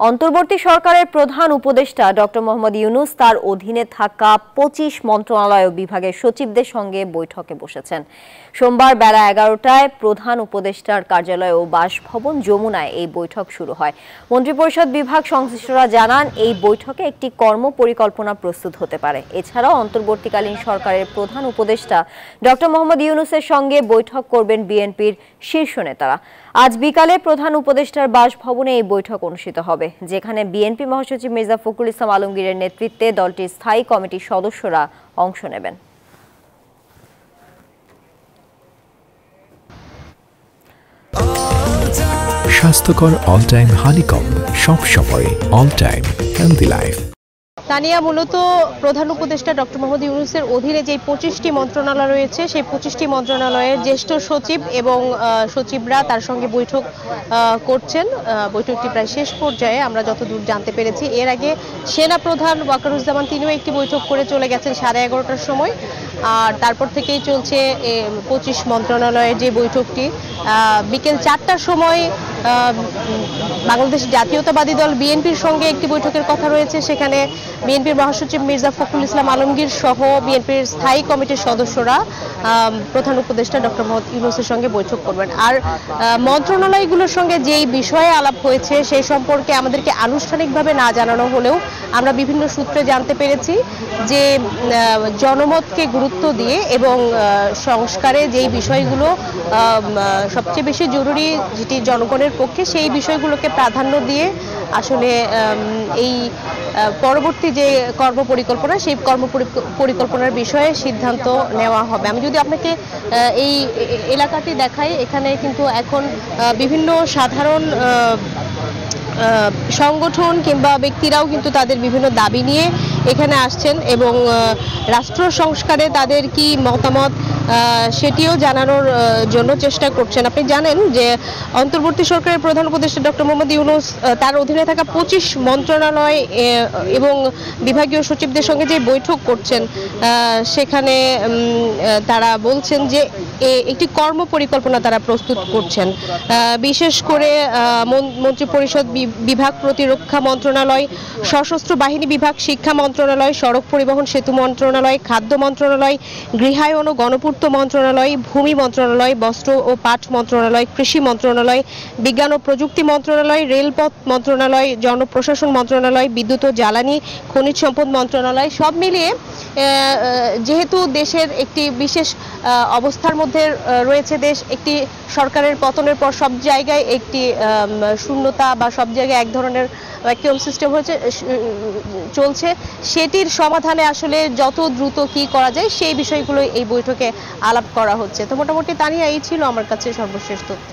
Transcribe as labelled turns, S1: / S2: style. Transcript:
S1: অন্তর্বর্তী সরকারের প্রধান উপদেষ্টা ডক্টর মোহাম্মদ ইউনূস তার অধীনে থাকা ২৫ মন্ত্রণালয় ও বিভাগের সচিবদের সঙ্গে বৈঠকে বসেছেন। সোমবার বেলা ১১টায় প্রধান উপদেষ্টার কার্যালয় ও বাসভবন যমুনায় এই বৈঠক শুরু হয়। মন্ত্রিপরিষদ বিভাগ সংশ্লিষ্টরা জানান, এই বৈঠকে একটি কর্মপরিকল্পনা প্রস্তুত হতে পারে। এছাড়াও অন্তর্বর্তীকালীন সরকারের প্রধান উপদেষ্টা ডক্টর মোহাম্মদ ইউনূসের সঙ্গে বৈঠক করবেন বিএনপির শীর্ষ নেতারা। আজ বিকালে প্রধান উপদেষ্টার বাসভবনে এই বৈঠক অনুষ্ঠিত হবে, যেখানে বিএনপি মহাসচিব মির্জা ফখরুল ইসলাম আলমগীরের নেতৃত্বে দলটির স্থায়ী কমিটির সদস্যরা অংশ নেবেন।
S2: স্বাস্থ্যকর অল টাইম হানিকম্ব, সব সময় all time healthy life.
S3: Tania, মূলত প্রধান উপদেষ্টা ডক্টর মোহাম্মদ ইউনূসের অধীনে যে 25টি মন্ত্রণালয় রয়েছে, সেই 25টি মন্ত্রণালয়ের জ্যেষ্ঠ সচিব এবং সচিবরা তার সঙ্গে বৈঠক করছেন। বৈঠকটি প্রায় শেষ পর্যায়ে আমরা যতদূর জানতে পেরেছি। এর আগে সেনা প্রধান ওয়াকারুজ্জামান তিনিও একটি বৈঠক করে চলে গেছেন 11:30টার সময়। আর তারপর থেকেই চলছে 25 মন্ত্রণালয়ের যে বৈঠকটি। বিকেল 4টার সময় বাংলাদেশ জাতীয়তাবাদী দল বিএনপির সঙ্গে একটি বৈঠকের কথা রয়েছে। সেখানে বিএনপির মহাসচিব মির্জা ফখরুল ইসলাম আলমগীর সহ বিএনপির স্থায়ী কমিটির সদস্যরা প্রধান উপদেষ্টা ডক্টর মোহাম্মদ ইউনূসের সঙ্গে বৈঠক করবেন। আর মন্ত্রণালয়গুলোর সঙ্গে যেই বিষয়ে আলাপ হয়েছে সেই সম্পর্কে আমাদেরকে আনুষ্ঠানিকভাবে না জানানো হলেও আমরা বিভিন্ন সূত্রে জানতে পেরেছি যে জনমতকে গুরুত্ব দিয়ে এবং সংস্কারে যেই বিষয়গুলো সবচেয়ে বেশি জরুরি, যেটি জনগণের পক্ষে, সেই বিষয়গুলোকে প্রাধান্য দিয়ে আসলে এই পরবর্তী যে কর্মপরিকল্পনা, সেই কর্মপরিকল্পনার বিষয়ে সিদ্ধান্ত নেওয়া হবে। আমি যদি আপনাকে এই এলাকাটি দেখাই, এখানে কিন্তু এখন বিভিন্ন সাধারণ সংগঠন কিংবা ব্যক্তিরাও কিন্তু তাদের বিভিন্ন দাবি নিয়ে এখানে আসছেন এবং রাষ্ট্র সংস্কারে তাদের কি মতামত সেটিও জানানোর জন্য চেষ্টা করছেন। আপনি জানেন যে অন্তর্বর্তী সরকারের প্রধান উপদেষ্টা ডক্টর মোহাম্মদ ইউনূস তার অধীনে থাকা 25 মন্ত্রণালয় এবং বিভাগীয় সচিবদের সঙ্গে যে বৈঠক করছেন, সেখানে তারা বলছেন যে একটি কর্মপরিকল্পনা তারা প্রস্তুত করছেন। বিশেষ করে মন্ত্রিপরিষদ বিভাগ, প্রতিরক্ষা মন্ত্রণালয়, সশস্ত্র বাহিনী বিভাগ, শিক্ষা মন্ত্রণালয়, সড়ক পরিবহন সেতু মন্ত্রণালয়, খাদ্য মন্ত্রণালয়, গৃহায়ন ও গণপূর্ত মন্ত্রণালয়, ভূমি মন্ত্রণালয়, বস্ত্র ও পাট মন্ত্রণালয়, কৃষি মন্ত্রণালয়, বিজ্ঞান ও প্রযুক্তি মন্ত্রণালয়, রেলপথ মন্ত্রণালয়, জনপ্রশাসন মন্ত্রণালয়, বিদ্যুৎ ও জ্বালানি খনিজ সম্পদ মন্ত্রণালয়, সব মিলিয়ে যেহেতু দেশের একটি বিশেষ অবস্থার মধ্যে রয়েছে দেশ, একটি সরকারের পতনের পর সব জায়গায় একটি শূন্যতা বা সব জায়গায় এক ধরনের ভ্যাকুয়াম সিস্টেম চলছে, সেটির সমাধানে আসলে যত দ্রুত কি করা যায় সেই বিষয়গুলো এই বৈঠকে আলাপ করা হচ্ছে। তো মোটামুটি তানিয়া, এই ছিল আমার কাছে সর্বশেষ তথ্য।